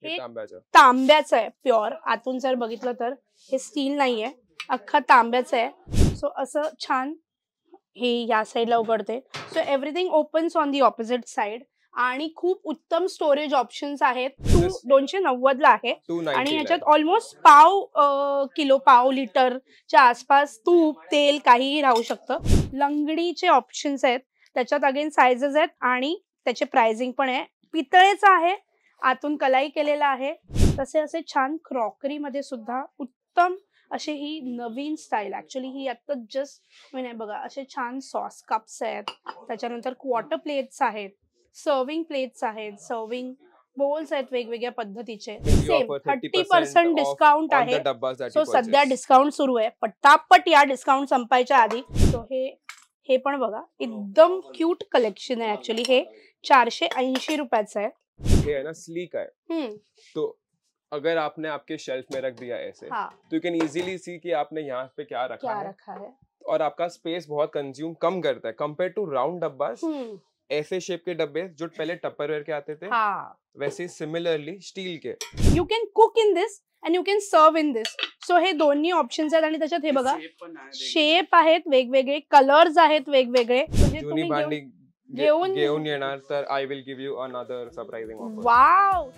हे तांब्याचं आहे प्युअर. आतून जर बघितलं तर हे स्टील नाहीये, अख्खा तांब्याचं आहे. सो असं छान हे या साईडला उघडते. So everything opens on the opposite side आणि खूप उत्तम स्टोरेज ऑप्शन्स आहेत. 290 ला आहे आणि याच्यात ऑलमोस्ट किलो पाव लिटरच्या आसपास तूप तेल काहीही राहू शकतं. लंगडीचे ऑप्शन्स आहेत, त्याच्यात अगेन साइजेस आहेत आणि त्याचे प्राइसिंग पण आहे. पितळेचं आहे, आतून कलाई केलेला आहे. तसे असे छान क्रॉकरी मध्ये सुद्धा उत्तम अशी ही नवीन स्टाईल. ऍक्च्युली ही आता जस्ट नाही बघा, असे छान सॉस कप्स आहेत, त्याच्यानंतर क्वार्टर प्लेट्स आहेत, सर्विंग प्लेट्स आहेत, सर्विंग बोल्स आहेत वेगवेगळ्या पद्धतीचे. सेम 30% डिस्काउंट आहे. सो सध्या डिस्काउंट सुरू आहे, पटापट या डिस्काउंट संपायच्या आधी. सो हे पण बघा, एकदम क्यूट कलेक्शन आहे. ऍक्च्युली हे 480 रुपयाचं आहे. ये है ना स्लीक है, तो अगर आपने आपके शेल्फ में रख दिया ऐसे, तो यू कैन इजीली सी कि आपने यहाँ पे क्या रखा है और आपका स्पेस बहुत कंज्यूम कम करता है कंपेयर टू राउंड डब्बास. ऐसे शेप के डब्बे जो पहले टपरवेयर के आते थे, वैसे similarly steel K. You can cook in this and you can serve in this. So हे दोन्ही ऑप्शन्स आहेत आणि त्याच्यात हे बघा शेप आहेत वेगवेगळे, कलर्स आहेत वेगवेगळे. म्हणजे जुनी भांडी घेऊन येणार तर I will give you another surprising offer. Wow.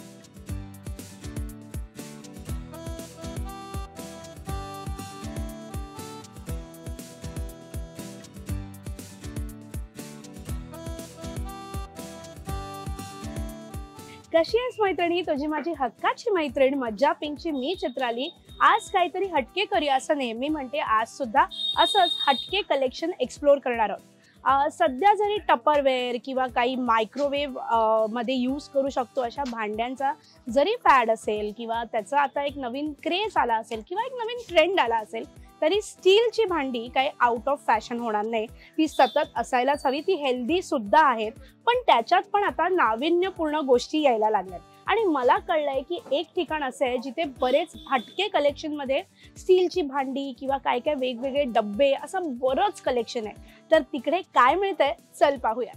कशी आहेस मैत्रिणी, तुझी माझी हक्काची मैत्रीण मज्जा पिंकची मी चित्राली. आज काहीतरी हटके करूया असं नेहमी म्हणते. आज सुद्धा असंच हटके कलेक्शन एक्सप्लोर करणार आहोत. सध्या जरी टपरवेअर किंवा काही मायक्रोवेव्ह मध्ये यूज करू शकतो अशा भांड्यांचा जरी फॅड असेल किंवा त्याचा आता एक नवीन क्रेज आला असेल किंवा एक नवीन ट्रेंड आला असेल, तरी स्टीलची भांडी काही आउट ऑफ फॅशन होणार नाही. ती सतत असायलाच हवी. ती हेल्दी सुद्धा आहेत, पण त्याच्यात पण आता नाविन्यपूर्ण गोष्टी यायला लागल्यात. आणि मला कळलंय की एक ठिकाण असं आहे जिथे बरेच हटके कलेक्शन मध्ये स्टीलची भांडी किंवा काय काय वेगवेगळे डब्बे असं बरंच कलेक्शन आहे. तर तिकडे काय मिळतंय चल पाहूया.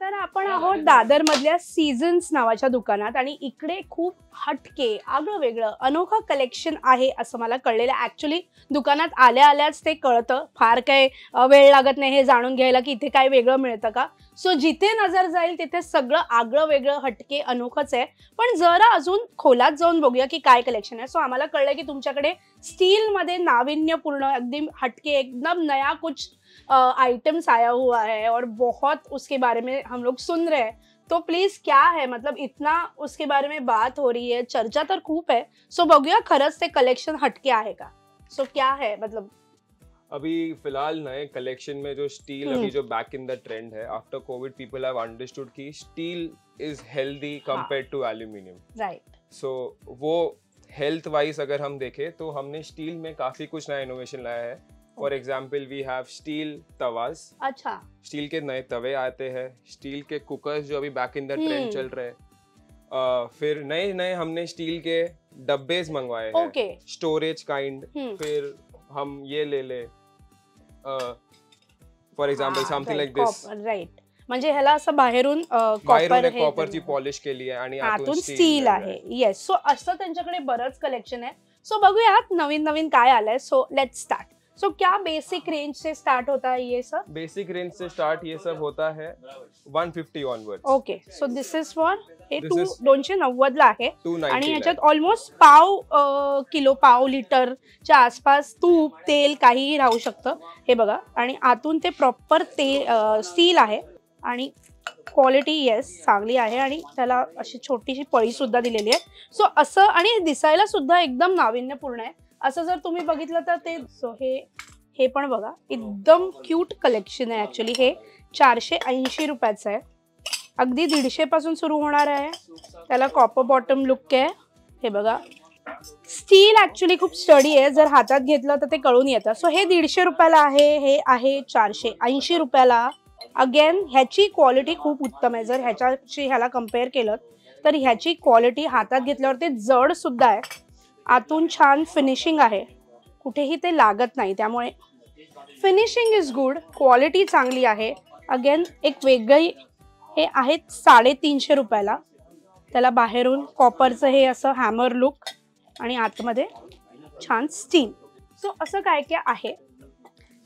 तर आपण आहोत दादर मधल्या सीझन्स नावाच्या दुकानात आणि इकडे खूप हटके आगळं वेगळं अनोखं कलेक्शन आहे असं मला कळलेलं. ऍक्च्युली दुकानात आल्याच ते कळतं, फार काही वेळ लागत नाही हे जाणून घ्यायला की इथे काय वेगळं मिळतं का. सो जिथे नजर जाईल तिथे सगळं आगळं वेगळं हटके अनोखंच आहे. पण जरा अजून खोलात जाऊन बघूया की काय कलेक्शन आहे. सो आम्हाला कळलंय की तुमच्याकडे स्टील मध्ये नाविन्यपूर्ण एकदम हटके एकदम नया कुछ आइटम्स आया हुआ है और बहुत उसके बारे में हम लोग सुन रहे हैं. तो प्लीज क्या है, मतलब इतना उसके बारे में बात हो रही है, चर्चा तर खूप है. सो बघूया खरंच ते कलेक्शन हटके आहे का. सो क्या है मतलब अभी फिलहाल नए कलेक्शन में जो स्टील अभी जो बैक इन द ट्रेंड है after covid, people have understood कि steel is healthy compared to aluminium. Right. So वो हेल्थ वाइज अगर हम देखें तो हमने स्टील में काफी कुछ नया इनोवेशन लाया है. For example we have steel tawas. अच्छा. स्टील के नए तवे आते हैं, स्टील के कुकर्स जो अभी बैक इन द ट्रेंड चल रहे हैं. फिर नए हमने स्टील के डब्बेज मंगवाए हैं, स्टोरेज काइंड. फिर हम ये ले for example something like this. Right. म्हणजे ह्याला असं बाहेरून कॉपरची पॉलिश केली आहे आणि आतून स्टील आहे. येस. सो असं त्यांच्याकडे बरंच कलेक्शन आहे. सो बघूयात नवीन काय आलंय. So let's start. सो क्या बेसिक रेंज से स्टार्ट होता है ये सब? बेसिक रेंज से स्टार्ट ये सब होता है 150 onwards. Okay. So this is for हे 290 ला आहे आणि याच्यात ऑलमोस्ट किलो पाव लिटरच्या आसपास तूप तेल काहीही राहू शकतं. हे बघा. आणि आतून ते प्रॉपर स्टील आहे आणि क्वालिटी येस चांगली आहे आणि त्याला अशी छोटीशी पळी सुद्धा दिलेली आहे. सो असं आणि दिसायला सुद्धा एकदम नाविन्यपूर्ण आहे. असं जर तुम्ही बघितलं तर ते. सो हे पण बघा एकदम क्यूट कलेक्शन आहे. ऍक्च्युली हे 480 रुपयाचं आहे. अगदी 150 पासून सुरू होणार आहे. त्याला कॉपर बॉटम लुक आहे. हे बघा स्टील ऍक्च्युली खूप स्टडी आहे, जर हातात घेतलं तर ते कळून येतं. सो हे 150 रुपयाला आहे. हे आहे 480 रुपयाला. अगेन ह्याची क्वालिटी खूप उत्तम आहे. जर ह्याला कम्पेअर केलं तर ह्याची क्वालिटी हातात घेतल्यावर ते जड सुद्धा आहे, आतून छान फिनिशिंग आहे, कुठेही ते लागत नाही, त्यामुळे फिनिशिंग इज गुड, क्वालिटी चांगली आहे. अगेन एक वेगळी हे आहेत 350 रुपयाला. त्याला बाहेरून कॉपरचं हे असं हॅमर लुक आणि आतमध्ये छान स्टील. सो असं काय काय आहे.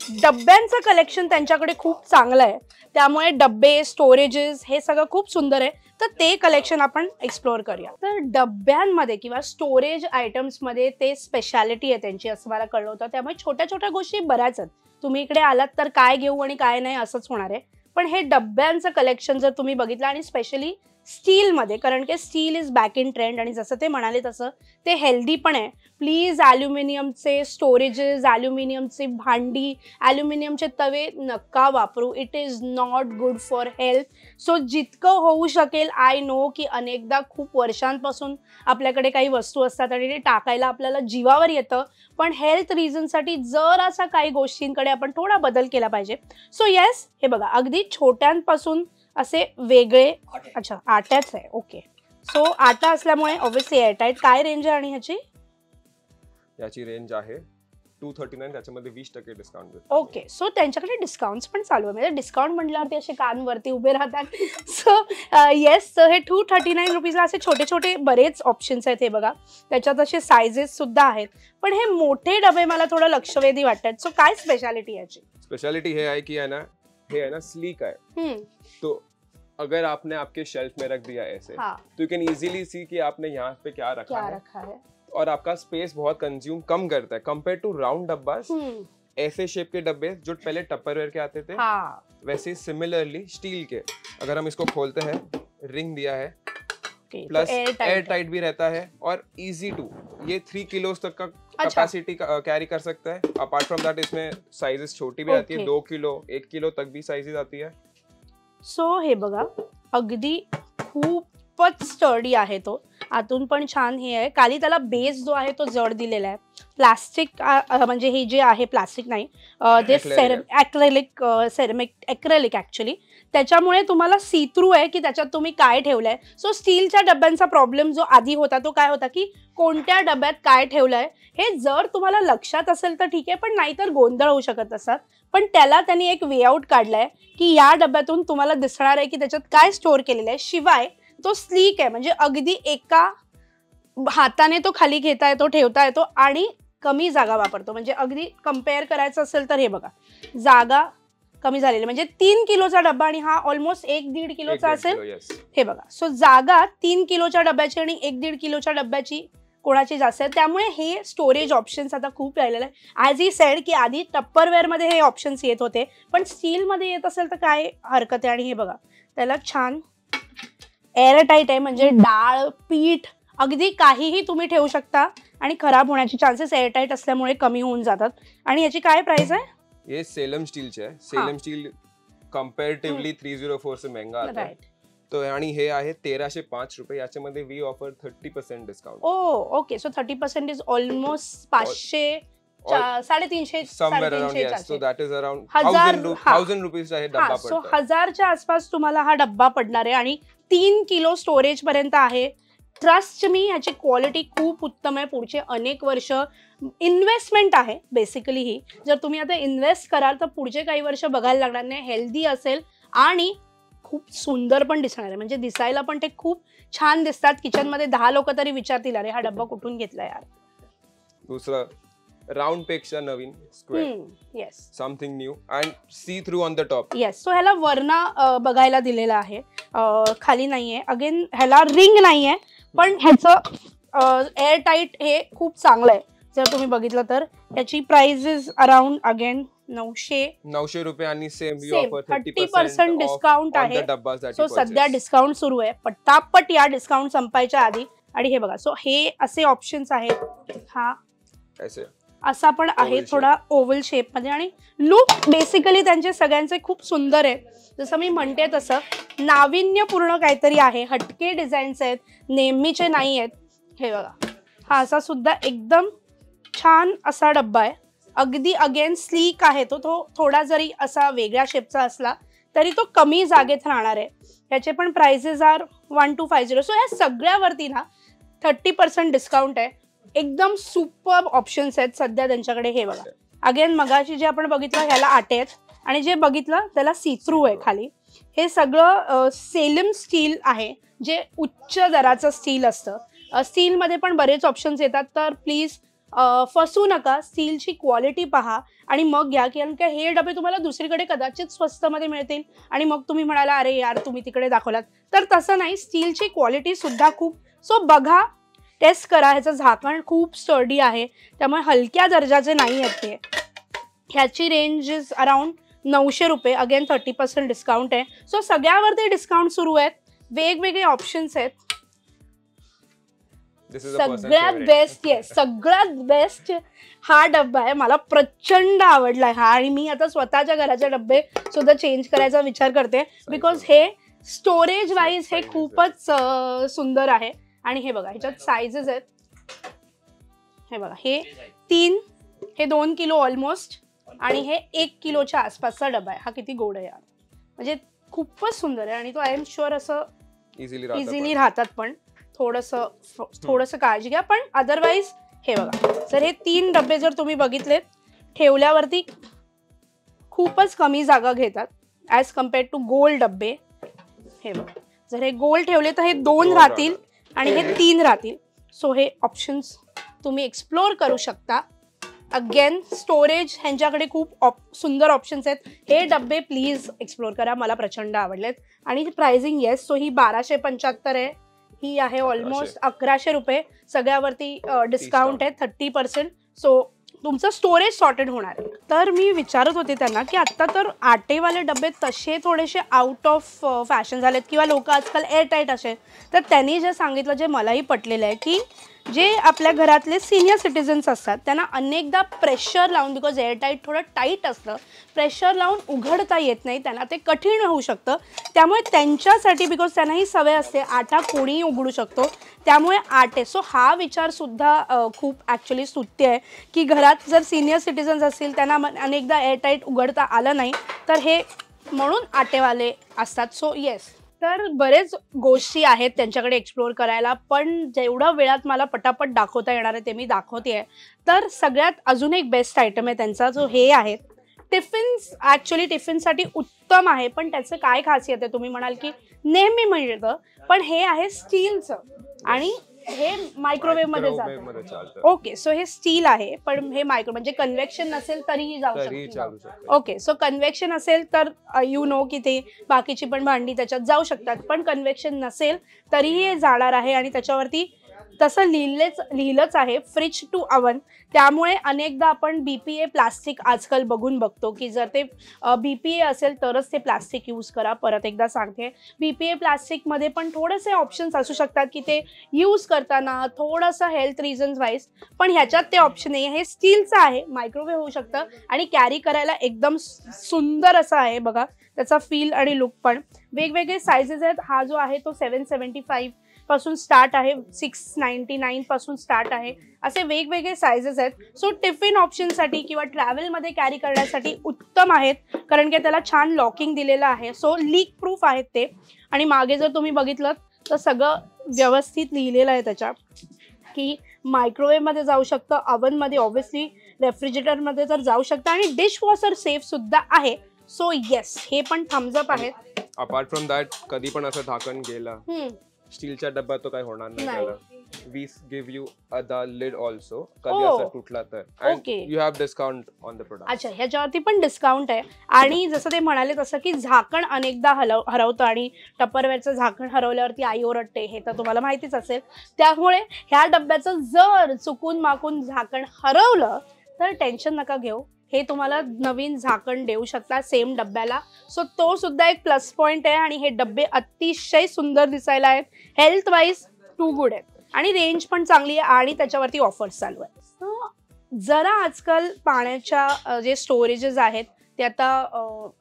डब्यांचं कलेक्शन त्यांच्याकडे खूप चांगलं आहे, त्यामुळे डब्बे, स्टोरेजेस हे सगळं खूप सुंदर आहे. तर ते कलेक्शन आपण एक्सप्लोअर करूया. तर डब्यांमध्ये किंवा स्टोरेज आयटम्समध्ये ते स्पेशालिटी आहे त्यांची, असं मला कळलं होतं. त्यामुळे छोट्या छोट्या गोष्टी बऱ्याच आहेत. तुम्ही इकडे आलात तर काय घेऊ आणि काय नाही असंच होणार आहे. पण हे डब्यांचं कलेक्शन जर तुम्ही बघितलं, आणि स्पेशली स्टीलमध्ये, कारण की steel is back in trend, आणि जसं ते म्हणाले तसं ते हेल्दी पण आहे. प्लीज ॲल्युमिनियमचे स्टोरेजेस, ॲल्युमिनियमचे भांडी, ॲल्युमिनियमचे तवे नका वापरू. It is not good for health. So जितकं होऊ शकेल, आय नो की अनेकदा खूप वर्षांपासून आपल्याकडे काही वस्तू असतात आणि ते टाकायला आपल्याला जीवावर येतं, पण हेल्थ रिझनसाठी जर असा काही गोष्टींकडे आपण थोडा बदल केला पाहिजे. सो येस, हे बघा अगदी छोट्यांपासून असे वेगळे. अच्छा, आट्याच आहे. ओके, सो आटा असल्यामुळे ऑब्व्हियसली एअरटाईट. काय रेंज आहे आणि ह्याची? याची रेंज आहे 239, त्याच्यामध्ये 20% डिस्काउंट. ओके, सो त्यांच्याकडे डिस्काउंट्स पण चालू आहे. म्हणजे डिस्काउंट म्हटल्यावरती असे कानवरती उभे राहतात. सो येस, हे 239 रुपीजला असे छोटे छोटे बरेच ऑप्शन्स आहेत. हे बघा, त्याच्यात असे सायझेस सुद्धा आहेत, पण हे मोठे डबे मला थोडं लक्षवेधी वाटतात. सो काय स्पेशालिटी याची? स्पेशालिटी हे आहे की है ना, ये है ना स्लीक है. तो अगर आपने आपके शेल्फ में रख दिया ऐसे, तो यू कैन इजीली सी कि आपने यहाँ पे क्या रखा है, और आपका स्पेस बहुत कंज्यूम कम करता है कंपेयर टू राउंड डब्बास. ऐसे शेप के डब्बे जो पहले टपरवेयर के आते थे, वैसे सिमिलरली स्टील के. अगर हम इसको खोलते हैं, रिंग दिया है, प्लस एयर टाइट भी रहता है, और इजी टू, ये 3 किलो तक का कैपेसिटी कैरी कर सकता है. अपार्ट फ्रॉम दैट इसमें साइजेस छोटी भी आती है, 2 किलो 1 किलो तक भी साइजेस आती है. सो हे बघा, अगदी खूपच स्टर्डी आहे तो, आतून पण छान हे आहे. खाली त्याला बेस जो आहे तो जड दिलेला आहे. प्लास्टिक म्हणजे हे जे आहे प्लास्टिक नाही, ते ॲक्रेलिक ॲक्च्युली, त्याच्यामुळे तुम्हाला सी थ्रू आहे की त्याच्यात तुम्ही काय ठेवलंय. सो स्टीलच्या डब्यांचा प्रॉब्लेम जो आधी होता तो काय होता की कोणत्या डब्यात काय ठेवलंय हे जर तुम्हाला लक्षात असेल तर ठीक आहे, पण नाहीतर गोंधळ होऊ शकत असतात. पण त्याला त्यांनी एक वे आउट काढलाय की या डब्यातून तुम्हाला दिसणार आहे की त्याच्यात काय स्टोअर केलेलं आहे. शिवाय तो स्लीक आहे, म्हणजे अगदी एका हाताने तो खाली घेता येतो, ठेवता येतो, आणि कमी जागा वापरतो. म्हणजे अगदी कम्पेअर करायचं असेल तर हे बघा, जागा कमी झालेली, म्हणजे 3 किलोचा डब्बा आणि हा ऑलमोस्ट 1-1.5 किलोचा असेल. हे बघा, सो जागा 3 किलोच्या डब्याची आणि 1-1.5 किलोच्या डब्याची कोणाची जास्त आहे. त्यामुळे हे स्टोरेज ऑप्शन्स आता खूप राहिलेलं आहे. ॲज ही सेड की आधी टप्परवेअरमध्ये हे ऑप्शन्स येत होते, पण स्टीलमध्ये येत असेल तर काय हरकत आहे. आणि हे बघा, त्याला छान एअरटाईट आहे, म्हणजे डाळ, पीठ, अगदी काहीही तुम्ही ठेवू शकता आणि खराब होण्याचे चान्सेस एअरटाईट असल्यामुळे कमी होऊन जातात. आणि याची काय प्राइस आहे? ये सेलम स्टीलचे आहे. सेलम स्टील कंपॅरेटिव्हली 304 से महंगा आता है. तो आणि हे आहे 1305 रुपये. याच्यामध्ये we offer 30% discount. Okay, so 30% is almost 500 350 somewhere around, yes, so that is around 1000 rupees आहे डब्बा पडतो. सो 1000च्या आसपास तुम्हाला हा डब्बा पडणार आहे आणि 3 किलो स्टोरेज पर्यंत आहे. ट्रस्ट मी, याची क्वालिटी खूप उत्तम आहे. पुढचे अनेक वर्ष इन्व्हेस्टमेंट आहे बेसिकली ही. जर तुम्ही आता इन्व्हेस्ट कराल तर पुढचे काही वर्ष बघायला लागणार नाही. हेल्दी असेल आणि खूप सुंदर पण दिसणार आहे, म्हणजे दिसायला पण ते खूप छान दिसतात. किचनमध्ये 10 लोक तरी विचारतील, अरे हा डब्बा कुठून घेतला यार. दुसरा राउंड पेक्षा नवीन square. Yes, something new and see through on the top. Yes, so ह्याला वरना बघायला दिलेला आहे, खाली नाहीये. अगेन ह्याला रिंग नाहीये, पण ह्याचं एअर टाईट हे खूप चांगलं आहे. जर तुम्ही बघितलं तर याची प्राइस इज अराउंड अगेन 900 रुपये आणि सेम 30% डिस्काउंट आहे. सो सध्या डिस्काउंट सुरू आहे, पटापट या डिस्काउंट संपायच्या आधी. आणि हे बघा, सो हे असे ऑप्शन्स आहेत. हा असा पण आहे थोडा ओव्हल शेप मध्ये, आणि लुक बेसिकली त्यांचे सगळ्यांचे खूप सुंदर आहे. जसं मी म्हणते तसं नाविन्यपूर्ण काहीतरी आहे. हटके डिझाईन्स आहेत, नेहमीचे नाही आहेत. हे बघा, हा असा सुद्धा एकदम छान असा डब्बा आहे. अगदी अगेन स्लीक आहे तो. थोडा जरी असा वेगळ्या शेपचा असला तरी तो कमी जागेत राहणार आहे. ह्याचे पण प्राइसेस आर 1250. सो या सगळ्यावरती ना 30% डिस्काउंट आहे. एकदम सुपर ऑप्शन्स आहेत सध्या त्यांच्याकडे. हे बघा, अगेन मगाशी जे आपण बघितलं ह्याला आटे आहेत आणि जे बघितलं त्याला सी थ्रू आहे खाली. हे सगळं सेलम स्टील आहे, जे उच्च दराचं स्टील असतं. स्टीलमध्ये पण बरेच ऑप्शन्स येतात, तर प्लीज फसू नका. स्टीलची क्वालिटी पहा आणि मग घ्या, कारण की हे डबे तुम्हाला दुसरीकडे कदाचित स्वस्तमध्ये मिळतील आणि मग तुम्ही म्हणाला अरे यार तुम्ही तिकडे दाखवलात, तर तसं नाही. स्टीलची क्वालिटी सुद्धा खूप, सो बघा, टेस्ट करा. ह्याचं झाकण खूप स्टर्डी आहे, त्यामुळे हलक्या दर्जाचे नाही आहेत ते. ह्याची रेंज इज अराउंड 900 रुपये. अगेन 30% डिस्काउंट आहे. सो सगळ्यावरती डिस्काउंट सुरू आहेत. वेगवेगळे ऑप्शन्स आहेत. सगळ्यात बेस्ट, येस, सगळ्यात बेस्ट हा डब्बा आहे. मला प्रचंड आवडलाय हा आणि मी आता स्वतःच्या घराचे डब्बे सुद्धा चेंज करायचा विचार करते, बिकॉज हे स्टोरेज वाईज हे खूपच सुंदर आहे. आणि हे बघा, ह्याच्यात साईजेस आहेत. हे बघा, हे 2 किलो ऑलमोस्ट आणि हे 1 किलोच्या आसपासचा डबा आहे. हा किती गोड आहे यार, म्हणजे खूपच सुंदर आहे. आणि तो आय एम शुअर असं इझिली राहतात, पण थोडंसं काळजी घ्या. पण अदरवाईज हे बघा, जर हे 3 डबे जर तुम्ही बघितलेत ठेवल्यावरती खूपच कमी जागा घेतात ॲज कम्पेअर्ड टू गोल डबे. हे बघा, जर हे गोल ठेवले तर हे 2 राहतील आणि हे 3 राहतील. सो हे ऑप्शन्स तुम्ही एक्सप्लोर करू शकता. अगेन स्टोरेज ह्यांच्याकडे खूप सुंदर ऑप्शन्स आहेत. हे डबे प्लीज एक्सप्लोर करा, मला प्रचंड आवडलेत. आणि प्राइसिंग येस, सो ही 1275 आहे, ही आहे ऑलमोस्ट 1100 रुपये. सगळ्यावरती डिस्काउंट आहे 30%. सो तुमचं स्टोरेज सॉर्टेड होणार आहे. तर मी विचारत होते त्यांना की आत्ता तर आटेवाले डबे तसे थोडेसे आउट ऑफ फॅशन झालेत किंवा लोक आजकाल एअरटाईट असे. तर त्यांनी जे सांगितलं, जे मलाही पटलेलं आहे, की जे आपल्या घरातले सिनियर सिटीजन्स असतात त्यांना अनेकदा प्रेशर लावून, बिकॉज एअरटाईट थोडं टाईट असतं, प्रेशर लावून उघडता येत नाही, त्यांना ते कठीण होऊ शकतं. त्यामुळे त्यांच्यासाठी, बिकॉज त्यांनाही सवय असते आटा कोणीही उघडू शकतो, त्यामुळे आटे. सो हा विचारसुद्धा खूप ॲक्च्युली स्तुत्य आहे, की घरात जर सिनियर सिटीजन्स असतील त्यांना अनेकदा एअरटाईट उघडता आलं नाही, तर हे म्हणून आटेवाले असतात. सो येस, तर बरेच गोष्टी आहेत त्यांच्याकडे एक्सप्लोर करायला, पण जेवढा वेळात मला पटापट दाखवता येणार आहे ते मी दाखवते आहे. तर सगळ्यात अजून एक बेस्ट आयटम आहे त्यांचा, जो हे आहे टिफिन्स. ॲक्च्युली टिफिनसाठी उत्तम आहे, पण त्याचं काय खासियत आहे तुम्ही म्हणाल की नेहमी मिळतं, पण हे आहे स्टीलचं आणि हे मायक्रोवेव्ह मध्ये जातं. ओके, सो हे स्टील आहे, पण हे म्हणजे कन्व्हेक्शन नसेल तरीही जाऊ शकतं. ओके, सो कन्व्हेक्शन असेल तर यू नो की ते बाकीची पण भांडी त्याच्यात जाऊ शकतात, पण कन्व्हेक्शन नसेल तरीही हे जाणार आहे. आणि त्याच्यावरती तसं लिहिलंच आहे फ्रिज टू अवन. त्यामुळे अनेकदा आपण BPA प्लास्टिक आजकाल बघून बघतो की जर ते BPA असेल तरच ते प्लास्टिक यूज करा. परत एकदा सांगते, BPA प्लास्टिकमध्ये पण थोडेसे ऑप्शन्स असू शकतात की ते यूज करताना थोडंसं हेल्थ रिझन्स वाईज, पण ह्याच्यात ते ऑप्शन नाही. हे स्टीलचं आहे, मायक्रोवेव्ह होऊ शकतं आणि कॅरी करायला एकदम सुंदर असं आहे. बघा त्याचा फील आणि लुक पण. वेगवेगळे सायझेस आहेत. हा जो आहे तो 775 पासून स्टार्ट आहे, 699 पासून स्टार्ट आहे, असे वेगवेगळे सायझेस आहेत. सो टिफिन ऑप्शनसाठी किंवा ट्रॅव्हलमध्ये कॅरी करण्यासाठी उत्तम आहेत, कारण की त्याला छान लॉकिंग दिलेलं आहे. सो लीक प्रूफ आहेत ते. आणि मागे जर तुम्ही बघितलं तर सगळं व्यवस्थित लिहिलेलं आहे त्याच्यात, की मायक्रोवेव्हमध्ये जाऊ शकतं, अवनमध्ये, ऑब्व्हियसली रेफ्रिजरेटरमध्ये तर जाऊ शकतं आणि डिशवॉशर सेफ सुद्धा आहे. सो येस, हे पण थम्स अप आहेत. अपार्ट फ्रॉम दॅट, कधी पण असं झाकण गेलं स्टीलच्या डब्यात तो काही होणार नाही त्याला. We give you the lid also, कधी असं तुटला तर, and you have discount on the product. अच्छा, ह्याच्यावरती पण डिस्काउंट आहे. आणि जसं ते म्हणाले तसं की झाकण अनेकदा हरवतं आणि टपरवेअरचं झाकण हरवल्यावरती आई ओरडते, हे तर तुम्हाला माहितीच असेल. त्यामुळे ह्या डब्याचं जर चुकून माकून झाकण हरवलं तर टेन्शन नका घेऊ, हे तुम्हाला नवीन झाकण देऊ शकता सेम डब्याला. सो तो सुद्धा एक प्लस पॉइंट आहे. आणि हे डब्बे अतिशय सुंदर दिसायला आहेत, हेल्थ वाईज टू गुड आहेत आणि रेंज पण चांगली आहे आणि त्याच्यावरती ऑफर्स चालू आहेत. जरा आजकाल पाण्याच्या जे स्टोरेजेस आहेत ते आता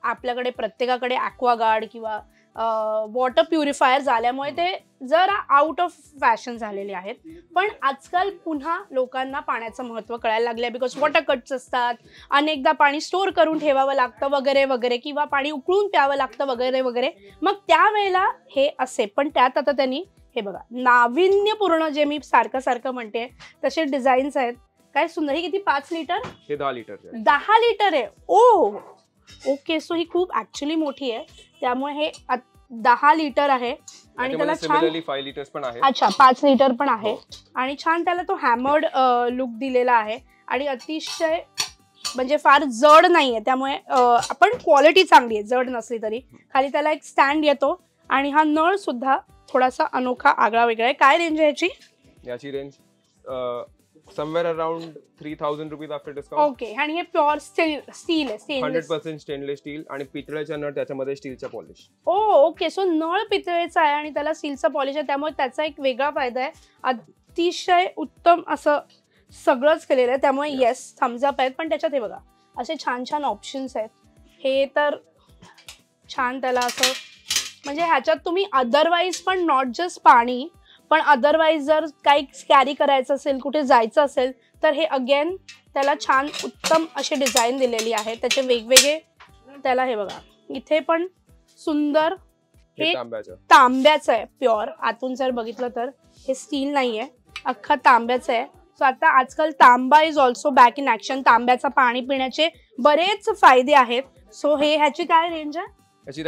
आपल्याकडे प्रत्येकाकडे ॲक्वागार्ड किंवा वॉटर प्युरिफायर झाल्यामुळे ते जरा आउट ऑफ फॅशन झालेले आहेत. पण आजकाल पुन्हा लोकांना पाण्याचं महत्त्व कळायला लागलंय, बिकॉज वॉटर कट्स असतात, अनेकदा पाणी स्टोअर करून ठेवावं लागतं वगैरे वगैरे, किंवा पाणी उकळून प्यावं लागतं वगैरे वगैरे. मग त्यावेळेला हे असे, पण त्यात आता त्यांनी हे बघा नाविन्यपूर्ण, जे मी सारखं म्हणते तसे डिझाईन्स आहेत. काय सुंदर. ही किती? 5 लिटर? हे 10 लिटर. 10 लिटर आहे. ओ ओके. सो ही खूप ऍक्च्युली मोठी आहे, त्यामुळे हे 10 लिटर आहे. आणि त्याला छान 5 लिटर्स पण आहे. अच्छा, 5 लिटर पण आहे. आणि छान त्याला तो हॅमर्ड लुक दिलेला आहे. आणि अतिशय म्हणजे फार जड नाहीये, त्यामुळे आपण क्वालिटी चांगली आहे जड नसली तरी. खाली त्याला एक स्टँड येतो. आणि हा नळ सुद्धा थोडासा अनोखा आगळा वेगळा आहे. काय रेंज आहे याची range somewhere around 3000 rupees after discount. Okay. आणि हे प्युअर स्टील आहे, 100% स्टेनलेस स्टील. आणि पितळेचा नळ, त्याच्यामध्ये स्टीलचा पॉलिश. ओके. सो नळ पितळेचा आहे आणि त्याला स्टीलचा पॉलिश आहे, त्यामुळे त्याचा एक वेगळा फायदा आहे. अतिशय उत्तम असं सगळंच केलेलं आहे, त्यामुळे येस थम्स अप आहेत. पण त्याच्यात हे बघा असे छान छान ऑप्शन्स आहेत. हे तर छान, त्याला असं म्हणजे ह्याच्यात तुम्ही अदरवाईज पण नॉट जस्ट पाणी, पण अदरवाईज जर काही कॅरी करायचं असेल, कुठे जायचं असेल, तर हे अगेन त्याला छान उत्तम अशी डिझाईन दिलेली आहे. त्याचे वेगवेगळे त्याला हे बघा इथे पण सुंदर. हे तांब्याचं आहे प्युअर. आतून जर बघितलं तर हे स्टील नाहीये, अख्खा तांब्याचं आहे. सो आता आजकाल तांबा is also back in action. तांब्याचा पाणी पिण्याचे बरेच फायदे आहेत. सो हे ह्याची काय रेंज आहे? याची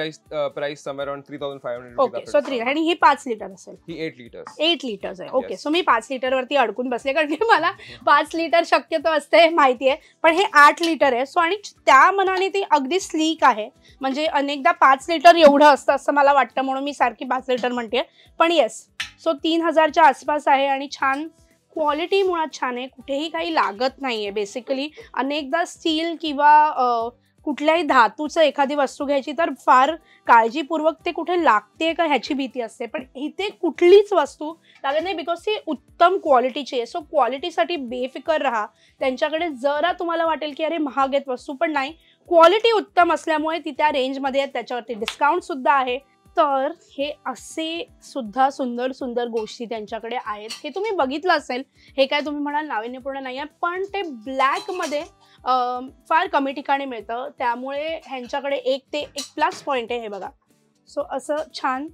price somewhere around 3500. Okay. So 3. आणि ही 5 लिटर असेल. ही 8 लिटर्स. 8 लिटर्स आहे. ओके. सो मी 5 लिटर वरती अडकून बसले, कारण की मला 5 लिटर शक्यतो असते माहिती आहे, पण हे 8 लिटर आहे. सो आणि त्या मनाने ती अगदी स्लीक आहे. म्हणजे अनेकदा 5 लिटर एवढं असतं असं मला वाटतं, म्हणून मी सारखी 5 लिटर म्हणते. पण येस, सो 3000च्या आसपास आहे. आणि छान क्वालिटी मुळात छान आहे, कुठेही काही लागत नाहीये. बेसिकली अनेकदा स्टील किंवा कुठल्याही धातूचं एखादी वस्तू घ्यायची तर फार काळजीपूर्वक ते कुठे लागते का ह्याची भीती असते, पण इथे कुठलीच वस्तू लागत नाही, बिकॉज ती उत्तम क्वालिटीची आहे. सो क्वालिटीसाठी बेफिकर राहा. त्यांच्याकडे जरा तुम्हाला वाटेल की अरे महाग आहेत वस्तू, पण नाही, क्वालिटी उत्तम असल्यामुळे ती त्या रेंजमध्ये आहे. त्याच्यावरती डिस्काउंट सुद्धा आहे. तर हे असे सुद्धा सुंदर सुंदर गोष्टी त्यांच्याकडे आहेत. हे तुम्ही बघितलं असेल. हे काय तुम्ही म्हणाल नाविन्यपूर्ण नाही आहे, पण ते ब्लॅकमध्ये फार कमी ठिकाणी मिळतं, त्यामुळे ह्यांच्याकडे एक प्लस पॉईंट आहे. हे बघा. सो असं छान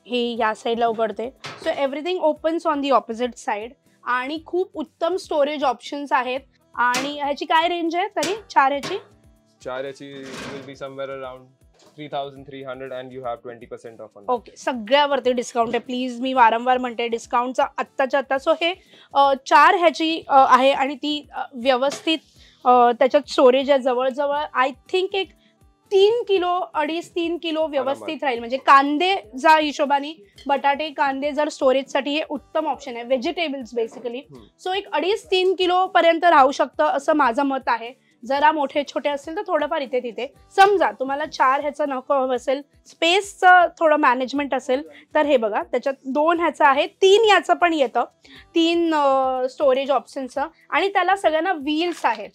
हे या साईडला उघडते. So everything opens on the opposite side. आणि खूप उत्तम स्टोरेज ऑप्शन्स आहेत. आणि ह्याची काय रेंज आहे तरी? 4 याची will be somewhere around 3300 and you have 20% off on that. Okay. सगळ्यावरती डिस्काउंट आहे. प्लीज मी वारंवार म्हणते डिस्काउंटचा आत्ताच्या आत्ता. सो हे 4 ह्याची आहे आणि ती व्यवस्थित त्याच्यात स्टोरेज आहे. जवळजवळ आय थिंक एक 3 किलो 2.5-3 किलो व्यवस्थित राहील. म्हणजे कांदे जा हिशोबाने, बटाटे कांदे जर स्टोरेजसाठी हे उत्तम ऑप्शन आहे. Vegetables basically. सो एक 2.5-3 किलो पर्यंत राहू शकतं असं माझं मत आहे. जरा मोठे छोटे असतील तर थोडंफार इथे तिथे. समजा तुम्हाला 4 ह्याचं नको हवं असेल, स्पेसचं थोडं मॅनेजमेंट असेल, तर हे बघा त्याच्यात 2 ह्याचं आहे, 3 याचं पण येतं, 3 स्टोरेज ऑप्शनचं. आणि त्याला सगळ्यांना व्हील्स आहेत,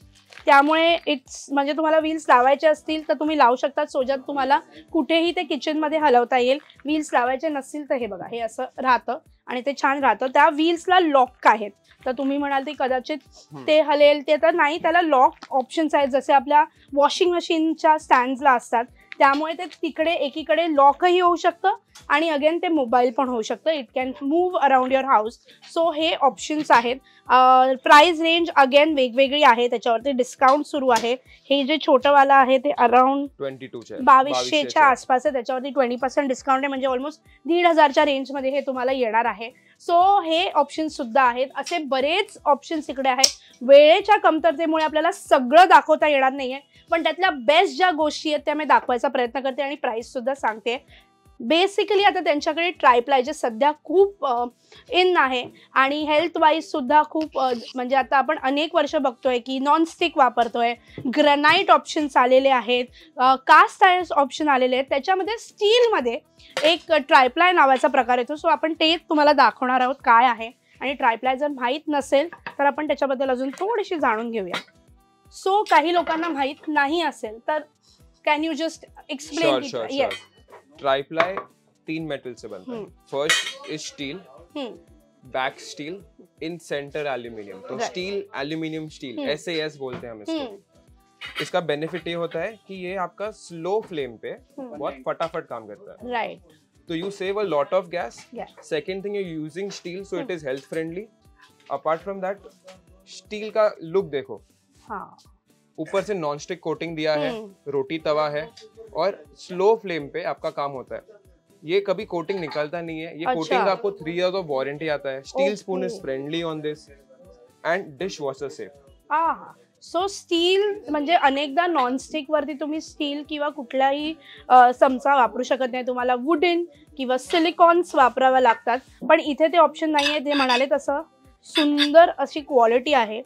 त्यामुळे इट्स म्हणजे तुम्हाला व्हील्स लावायचे असतील तर तुम्ही लावू शकता. सोज्यात तुम्हाला कुठेही ते किचनमध्ये हलवता येईल. व्हील्स लावायचे नसतील तर हे बघा हे असं राहतं आणि ते छान राहतं. त्या व्हील्सला लॉक आहेत, तर तुम्ही म्हणाल ते कदाचित ते हलेल, ते तर नाही. त्याला लॉक ऑप्शन्स आहेत जसे आपल्या वॉशिंग मशीनच्या स्टँड्सला असतात, त्यामुळे ते तिकडे एकीकडे लॉकही होऊ शकतं आणि अगेन ते मोबाईल पण होऊ शकतं. It can move around your house. So हे ऑप्शन्स आहेत. प्राइस रेंज अगेन वेगवेगळी आहे, त्याच्यावरती डिस्काउंट सुरू आहे. हे जे छोटंवालं आहे ते अराउंड 2200च्या आसपास आहे, त्याच्यावरती 20% डिस्काउंट आहे. म्हणजे ऑलमोस्ट 1500च्या रेंजमध्ये हे तुम्हाला येणार आहे. सो हे ऑप्शन्स सुद्धा आहेत. असे बरेच ऑप्शन्स इकडे आहेत. वेळेच्या कमतरतेमुळे आपल्याला सगळं दाखवता येणार नाहीये, पण त्यातल्या बेस्ट ज्या गोष्टी आहेत त्या मी दाखवायचा प्रयत्न करते आणि प्राइस सुद्धा सांगते. बेसिकली आता त्यांच्याकडे ट्रायप्लाय जे सध्या खूप इन आहे आणि हेल्थ वाईज सुद्धा खूप म्हणजे आता आपण अनेक वर्ष बघतोय की नॉनस्टिक वापरतोय, ग्रॅनाइट ऑप्शन्स आलेले आहेत, कास्ट आयर्न ऑप्शन आलेले आहेत. त्याच्यामध्ये स्टीलमध्ये एक ट्रायप्लाय नावाचा प्रकार येतो. सो आपण ते तुम्हाला दाखवणार आहोत काय आहे. आणि ट्रायप्लाय जर माहीत नसेल तर आपण त्याच्याबद्दल अजून थोडीशी जाणून घेऊया. सो काही लोकांना माहीत नाही असेल तर can you just explain? Yes. Triply 3 metal से बनता है। First is steel, back steel, in centre aluminium. तो स्टील, एल्यूमिनियम स्टील, SAS बोलते हैं हम इसको। इसका बेनिफिट ये होता है कि ये आपका स्लो फ्लेम पे बहुत फटाफट काम करता है। राइट। तो you save a lot of gas. Second thing, you using steel, so it is health friendly. Apart from that, steel का लुक देखो। हाँ। ऊपर से नॉन स्टिक कोटिंग दिया है, रोटी तवा है, और स्लो फ्लेम पे आपका काम होता है। ये कभी कोटिंग निकलता नहीं है। ये कोटिंग का आपको 3 years ऑफ वारंटी आता है। Steel spoon is friendly on this end dish washer safe. So steel म्हणजे अनेकदा नॉनस्टिक वरती तुम्ही स्टील किंवा कुठलाही चमचा वापरू शकत नाही, तुम्हाला वुडन किंवा सिलिकॉन्स वापरावा लागतात, पण इथे ते ऑप्शन नाहीये। ते म्हणाले तसं सुंदर अशी क्वालिटी आहे,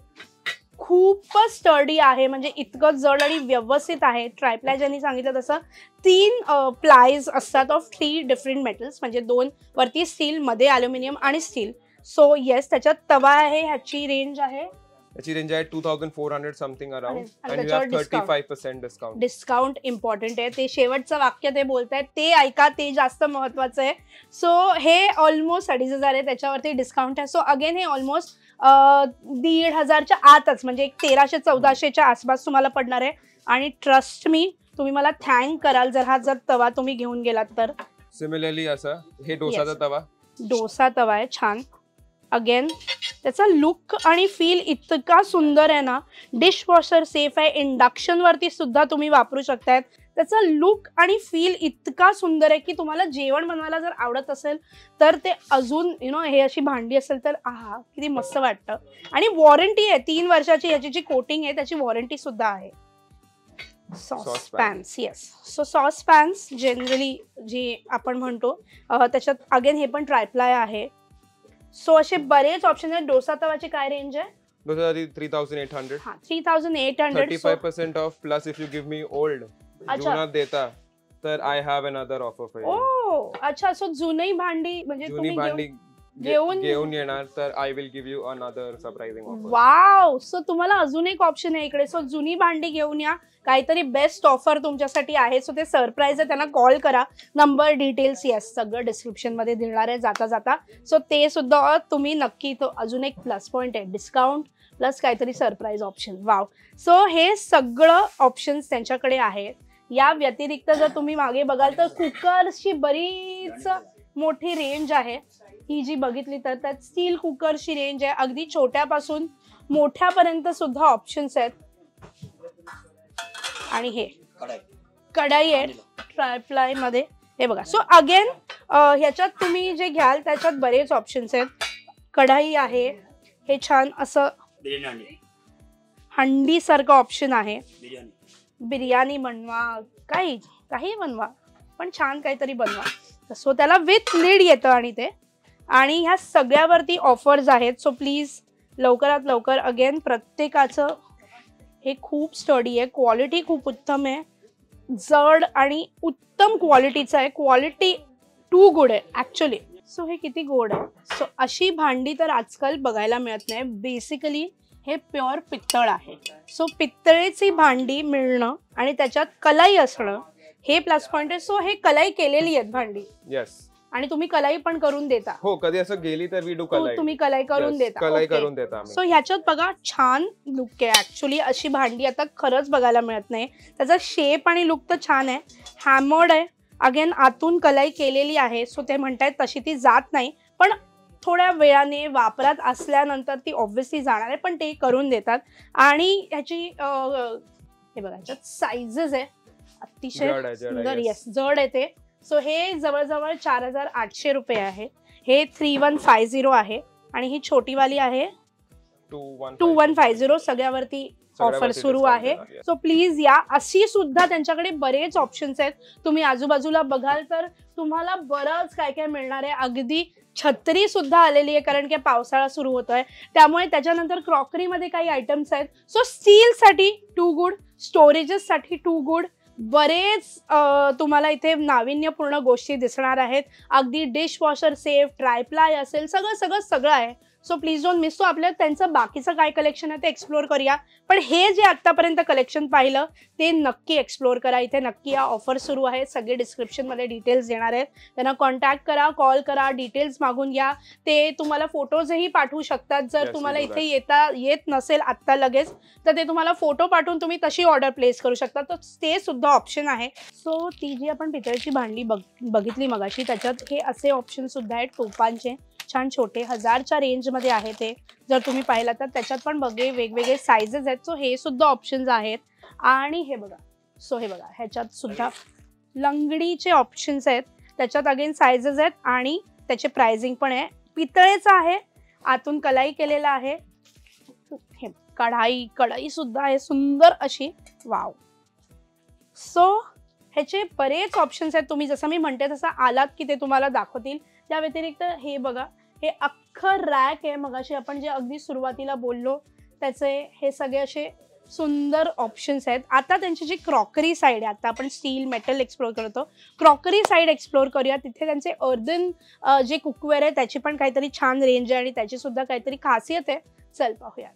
खूपच स्टर्डी आहे, म्हणजे इतकं जड आणि व्यवस्थित आहे। ट्रायप्लाय ज्यांनी सांगितलं तसं 3 प्लायज असतात ऑफ 3 डिफरंट मेटल्स, म्हणजे 2 वरती स्टील, मध्ये ॲल्युमिनियम आणि स्टील। सो येस, त्याच्यात तवा आहे, ह्याची रेंज आहे, याची रेंज आहे 2400 समथिंग अराउंड, आणि you have 35% discount. Discount important आहे। ते शेवटचं वाक्य ते बोलतायत ते ऐका, ते जास्त महत्वाचं आहे। सो हे ऑलमोस्ट 2500 आहे, त्याच्यावरती डिस्काउंट आहे। सो अगेन हे ऑलमोस्ट 1500च्या आतच, म्हणजे 1300-1400च्या आसपास तुम्हाला पडणार आहे। आणि ट्रस्ट मी, तुम्ही मला थँक कराल जर तवा तुम्ही घेऊन गेलात तर। सिमिलरली असं हे डोसाचा तवा, डोसा तवा आहे छान। अगेन त्याचा लुक आणि फील इतका सुंदर आहे ना, डिशवॉशर सेफ आहे, इंडक्शन वरती सुद्धा तुम्ही वापरू शकताय। त्याचा लुक आणि फील इतका सुंदर आहे की तुम्हाला जेवण बनवायला जर आवडत असेल तर ते अजून हे अशी भांडी असेल तर आहा किती मस्त वाटतं। आणि वॉरंटी आहे 3 वर्षाची, याची जी कोटिंग आहे त्याची वॉरंटी सुद्धा आहे। Sauce pens, yes. So sauce pens generally जे आपण म्हणतो त्याच्यात अगेन हे पण ट्रायप्लाय आहे। सो असे बरेच ऑप्शन आहेत। डोसा तवाची काय रेंज आहे? डोसा 3800। हां, 3800। 35% off plus if you give me old जुना देता तर I have another offer for you. Oh अच्छा, सो जुनी भांडी म्हणजे जुनी भांडी घेऊन येणार तर I will give you another surprising offer. Wow, so तुम्हाला अजून एक ऑप्शन आहे इकडे। सो जुनी भांडी घेऊन या, काहीतरी बेस्ट ऑफर तुमच्यासाठी आहे। सो ते सरप्राईज आहे, त्यांना कॉल करा, नंबर डिटेल्स येस सगळं डिस्क्रिप्शन मध्ये देणार आहे जाता जाता। सो ते सुद्धा तुम्ही नक्की, तो अजून एक प्लस पॉइंट आहे, डिस्काउंट प्लस काहीतरी सरप्राईज ऑप्शन। वाव, सो हे सगळं ऑप्शन्स त्यांच्याकडे आहेत। या व्यतिरिक्त जर तुम्ही मागे बघाल तर कुकर्सची बरीच मोठी रेंज आहे। ही जी बघितली तर त्यात स्टील कुकरची रेंज आहे, अगदी छोट्यापासून मोठ्यापर्यंत सुद्धा ऑप्शन्स आहेत। आणि हे कढाई आहे ट्रायप्लाय मध्ये, हे बघा। सो अगेन ह्याच्यात तुम्ही जे घ्याल त्याच्यात बरेच ऑप्शन्स आहेत। कढाई आहे, हे छान असं हंडी सारखं ऑप्शन आहे। बिर्याणी बनवा, काही बनवा, पण छान काहीतरी बनवा। सो त्याला विथ लीड येतं आणि ह्या सगळ्यावरती ऑफर्स आहेत। सो प्लीज लवकरात लवकर, अगेन प्रत्येकाचं हे खूप स्टडी आहे, क्वालिटी खूप उत्तम आहे, जड आणि उत्तम क्वालिटीचं आहे, क्वालिटी टू गुड आहे ॲक्च्युली। सो हे किती गोड आहे। सो अशी भांडी तर आजकाल बघायला मिळत नाही। बेसिकली हे प्युअर पित्तळ आहे। सो पित्तळेची भांडी मिळणं आणि त्याच्यात कलाई असणं हे प्लस पॉइंट आहे। सो हे कलाई केलेली आहेत भांडी, येस, आणि तुम्ही कलाई पण करून देता। हो, कधी असं गेली तर वी डू कलाई, तुम्ही कलाई करून देता, कलाई करून देता। सो ह्याच्यात बघा छान लुक आहे ऍक्च्युली। अशी भांडी आता खरंच बघायला मिळत नाही। त्याचा शेप आणि लुक तर छान आहे, हॅमर्ड आहे, अगेन आतून कलाई केलेली आहे। सो ते म्हणतायत तशी ती जात नाही, पण थोड्या वेळाने वापरात असल्यानंतर ती ऑब्व्हियसली जाणार आहे, पण ते करून देतात। आणि ह्याची हे बघा ह्याच्यात साइजेस आहे, अतिशय सुंदर, येस जड आहे ते। सो हे जवळजवळ 4800 रुपये आहे। हे 3150 आहे, आणि ही छोटीवाली आहे 2150। सगळ्यावरती ऑफर सुरू आहे। सो प्लीज या, अशी सुद्धा त्यांच्याकडे बरेच ऑप्शन्स आहेत। तुम्ही आजूबाजूला बघाल तर तुम्हाला बरंच काय काय मिळणार आहे। अगदी छत्री सुद्धा आलेली आहे, कारण की पावसाळा सुरू होतोय, त्यामुळे त्याच्यानंतर क्रॉकरीमध्ये काही आयटम्स आहेत। सो स्टीलसाठी टू गुड, स्टोरेजेससाठी टू गुड, बरेच तुम्हाला इथे नाविन्यपूर्ण गोष्टी दिसणार आहेत। अगदी डिशवॉशर सेफ, ट्रायप्लाय असेल, सगळं आहे। So please don't miss. तो आपल्याला त्यांचं बाकीचं काय कलेक्शन आहे ते एक्सप्लोर करूया, पण हे जे आतापर्यंत कलेक्शन पाहिलं ते नक्की एक्सप्लोर करा. इथे नक्की या ऑफर सुरू आहे, सगळे डिस्क्रिप्शनमध्ये डिटेल्स देणार आहेत. त्यांना कॉन्टॅक्ट करा, कॉल करा, डिटेल्स मागून घ्या. ते तुम्हाला फोटोजही पाठवू शकतात. जर तुम्हाला इथे येत नसेल आत्ता लगेच तर ते तुम्हाला फोटो पाठवून तुम्ही तशी ऑर्डर प्लेस करू शकता, तर ते सुद्धा ऑप्शन आहे. सो ती जी आपण पितळेची भांडी बघितली मगाशी, त्याच्यात हे असे ऑप्शन सुद्धा आहेत टोपांचे, छान छोटे, 1000च्या रेंजमध्ये आहे ते. जर तुम्ही पाहिलं तर त्याच्यात पण वेगवेगळे साइजेस आहेत. सो हे सुद्धा ऑप्शन्स आहेत. आणि हे बघा, सो हे बघा, ह्याच्यात सुद्धा लंगडीचे ऑप्शन्स आहेत. त्याच्यात अगेन साइजेस आहेत आणि त्याचे प्राइसिंग पण आहे. पितळेचं आहे, आतून कलाई केलेला आहे. हे कढाई सुद्धा आहे सुंदर अशी, वाव. सो ह्याचे बरेच ऑप्शन्स आहेत. तुम्ही जसं मी म्हणते तसं आलात की ते तुम्हाला दाखवतील. त्या व्यतिरिक्त हे बघा, हे अख्खं रॅक आहे. मगाशी आपण जे अगदी सुरुवातीला बोललो त्याचे हे सगळे असे सुंदर ऑप्शन्स आहेत. आता त्यांची जी क्रॉकरी साईड आहे, आता आपण स्टील मेटल एक्सप्लोर करतो, क्रॉकरी साईड एक्सप्लोर करूया. तिथे त्यांचे अर्धन जे कुकवेअर आहे त्याची पण काहीतरी छान रेंज आहे आणि त्याची सुद्धा काहीतरी खासियत आहे. चल पाहूया.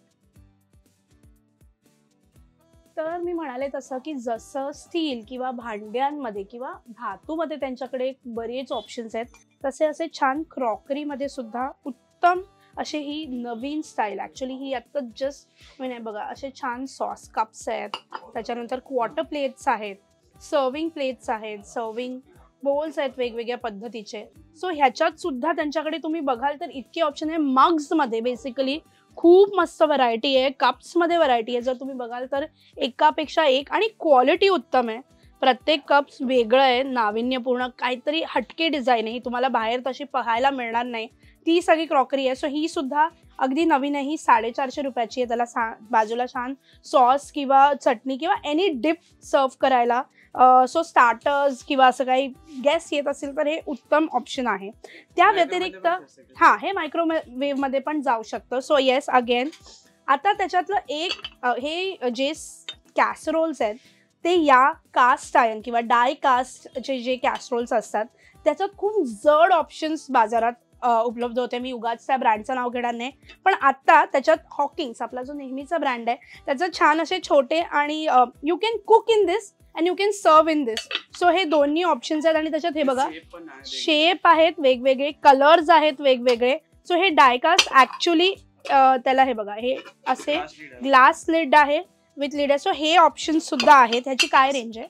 तर मी म्हणाले तसं की जसं स्टील किंवा भांड्यांमध्ये किंवा धातूमध्ये त्यांच्याकडे बरेच ऑप्शन्स आहेत, तसे असे छान क्रॉकरीमध्ये सुद्धा उत्तम असे ही नवीन स्टाईल. ॲक्च्युली ही आता जस्ट नाही बघा, असे छान सॉस कप्स आहेत, त्याच्यानंतर क्वार्टर प्लेट्स आहेत, सर्विंग प्लेट्स आहेत, सर्विंग बोल्स आहेत वेगवेगळ्या पद्धतीचे. सो ह्याच्यात सुद्धा त्यांच्याकडे तुम्ही बघाल तर इतके ऑप्शन आहे. मग्समध्ये बेसिकली खूप मस्त व्हरायटी आहे, कप्समध्ये व्हरायटी आहे. जर तुम्ही बघाल तर एकापेक्षा एक, आणि क्वालिटी उत्तम आहे. प्रत्येक कप्स वेगळं आहे, नाविन्यपूर्ण, काहीतरी हटके डिझाईन आहे, तुम्हाला बाहेर तशी पाहायला मिळणार नाही. ती सगळी क्रॉकरी आहे. सो ही सुद्धा अगदी नवीन आहे. ही 450 रुपयाची आहे. त्याला बाजूला छान सॉस किंवा चटणी किंवा एनी डिप सर्व करायला, सो स्टार्टर्स किंवा असं काही गेस्ट येत असेल तर हे उत्तम ऑप्शन आहे. त्या व्यतिरिक्त हां, हे मायक्रोवेव्हमध्ये पण जाऊ शकतं. सो येस, अगेन आता त्याच्यातलं एक हे जे कॅसरोल्स आहेत ते या कास्ट आयर्न किंवा डाय कास्टचे जे कॅसरोल्स असतात त्याच्यात खूप जड ऑप्शन्स बाजारात उपलब्ध होते. मी उगाच त्या ब्रँडचं नाव घेणार नाही, पण आत्ता त्याच्यात हॉकिंग्स आपला जो नेहमीचा ब्रँड आहे त्याचं छान असे छोटे आणि you can cook in this and you can सर्व इन दिस. सो हे दोन्ही ऑप्शन्स आहेत आणि त्याच्यात हे बघा शेप आहेत वेगवेगळे, कलर्स आहेत वेगवेगळे. सो हे डायकास्ट ॲक्च्युली त्याला हे बघा, हे असे ग्लास लिड आहे विथ लिड आहे. सो हे ऑप्शन सुद्धा आहेत. ह्याची काय रेंज आहे?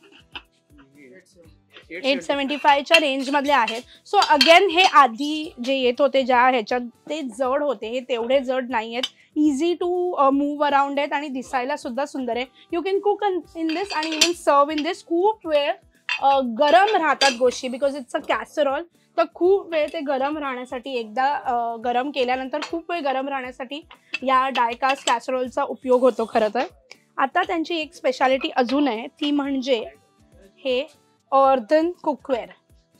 875च्या रेंजमधले आहेत. सो अगेन हे आधी जे येत होते ज्या ह्याच्यात ते जड होते, हे तेवढे जड नाही आहेत. इझी टू मूव्ह अराउंड आहेत आणि दिसायला सुद्धा सुंदर आहे. You can cook in this आणि इवन सर्व इन दिस. खूप वेळ गरम राहतात गोष्टी बिकॉज इट्स अ कॅसरॉल. तर खूप वेळ ते गरम राहण्यासाठी, एकदा गरम केल्यानंतर खूप वेळ गरम राहण्यासाठी या डायकास्ट कॅसरॉलचा उपयोग होतो खरं तर. आता त्यांची एक स्पेशालिटी अजून आहे, ती म्हणजे हे अर्धन कुकवेअर.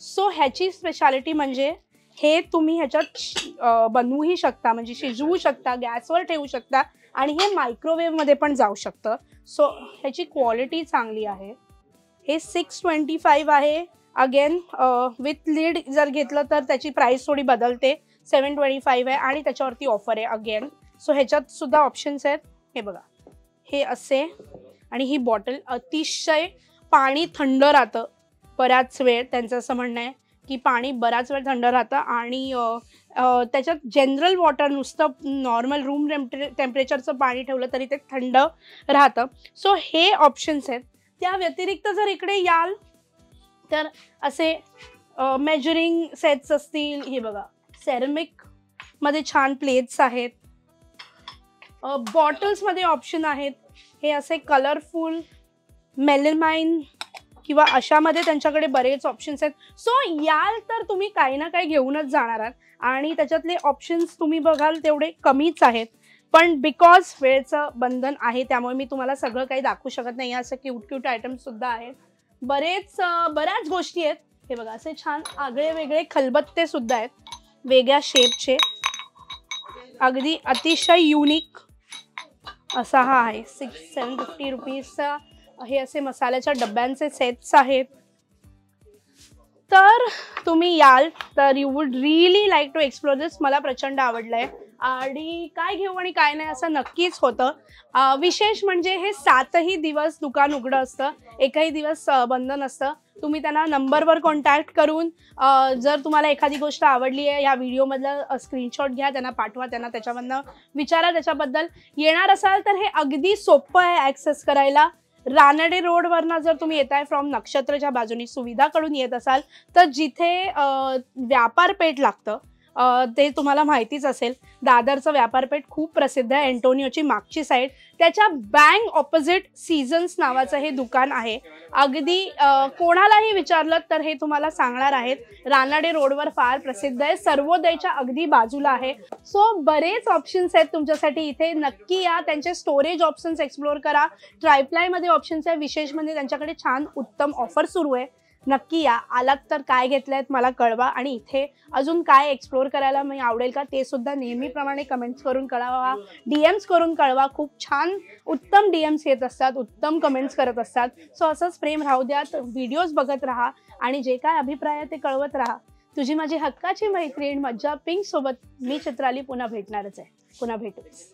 सो ह्याची स्पेशालिटी म्हणजे हे तुम्ही ह्याच्यात बनवूही शकता, म्हणजे शिजवू शकता, गॅसवर ठेवू शकता आणि हे मायक्रोवेव्हमध्ये पण जाऊ शकतं. सो ह्याची क्वालिटी चांगली आहे. हे 625 आहे. अगेन विथ लीड जर घेतलं तर त्याची प्राईस थोडी बदलते, 725 आहे आणि त्याच्यावरती ऑफर आहे अगेन. सो ह्याच्यात सुद्धा ऑप्शन्स आहेत. हे बघा, हे असे, आणि ही बॉटल अतिशय पाणी थंड राहतं बराच वेळ. त्यांचं असं म्हणणं आहे की पाणी बराच वेळ थंड राहतं आणि त्याच्यात जनरल वॉटर, नुसतं नॉर्मल रूम टेम्परेचरचं पाणी ठेवलं तरी ते थंड राहतं. सो हे ऑप्शन्स आहेत. त्या व्यतिरिक्त जर इकडे याल तर असे मेजरिंग सेट्स असतील. हे बघा, सेरमिकमध्ये छान प्लेट्स आहेत. बॉटल्समध्ये ऑप्शन आहेत. हे असे कलरफुल मेलमाइन किंवा अशामध्ये त्यांच्याकडे बरेच ऑप्शन्स आहेत. सो याल तर तुम्ही काही ना काही घेऊनच जाणार आहात आणि त्याच्यातले ऑप्शन्स तुम्ही बघाल तेवढे कमीच आहेत. पण बिकॉज वेळेचं बंधन आहे त्यामुळे मी तुम्हाला सगळं काही दाखवू शकत नाही. असं क्यूट आयटम्स सुद्धा आहेत, बऱ्याच गोष्टी आहेत. हे बघा, असे छान आगळे वेगळे खलबत्ते सुद्धा आहेत वेगळ्या शेपचे, अगदी अतिशय युनिक असा हा आहे. 750 रुपीजचा हे असे मसाल्याच्या डब्यांचे सेट्स आहेत. तर तुम्ही याल तर you would really like to explore this. मला प्रचंड आवडलं आहे आणि काय घेऊ आणि काय नाही असं नक्कीच होतं. विशेष म्हणजे हे 7ही दिवस दुकान उघडं असतं, एकही दिवस बंद नसतं. तुम्ही त्यांना नंबरवर कॉन्टॅक्ट करून जर तुम्हाला एखादी गोष्ट आवडली आहे या व्हिडिओमधला स्क्रीनशॉट घ्या, त्यांना पाठवा, त्यांना त्याच्यामधनं विचारा त्याच्याबद्दल. येणार असाल तर हे अगदी सोपं आहे ॲक्सेस करायला. रानडे रोडवरनं जर तुम्ही येताय फ्रॉम नक्षत्रच्या बाजूनी सुविधाकडून येत असाल तर जिथे व्यापारपेठ लागतं ते तुम्हाला माहितीच असेल. दादरचं व्यापारपेठ खूप प्रसिद्ध आहे, एंटोनियोची मागची साईड. त्याच्या बँक ऑपोजिट सीझन्स नावाचं हे दुकान आहे. अगदी कोणालाही विचारलं तर हे तुम्हाला सांगणार आहेत. रानडे रोडवर फार प्रसिद्ध आहे, सर्वोदयच्या अगदी बाजूला आहे. सो बरेच ऑप्शन्स आहेत तुमच्यासाठी इथे. नक्की या, त्यांचे स्टोरेज ऑप्शन्स एक्सप्लोर करा. ट्रायप्लायमध्ये ऑप्शन्स आहे. विशेष म्हणजे त्यांच्याकडे छान उत्तम ऑफर सुरू आहे. नक्की या. आलात तर काय घेतलंय मला कळवा आणि इथे अजून काय एक्सप्लोर करायला मी आवडेल का ते सुद्धा नेहमीप्रमाणे कमेंट्स करून कळवा, DMs करून कळवा. खूप छान उत्तम DMs येत असतात, उत्तम कमेंट्स करत असतात. सो असंच प्रेम राहू द्यात, व्हिडिओज बघत राहा आणि जे काय अभिप्राय आहे ते कळवत राहा. तुझी माझी हक्काची मैत्रीण मज्जा पिंक सोबत मी चित्राली पुन्हा भेटणारच आहे. पुन्हा भेटूच.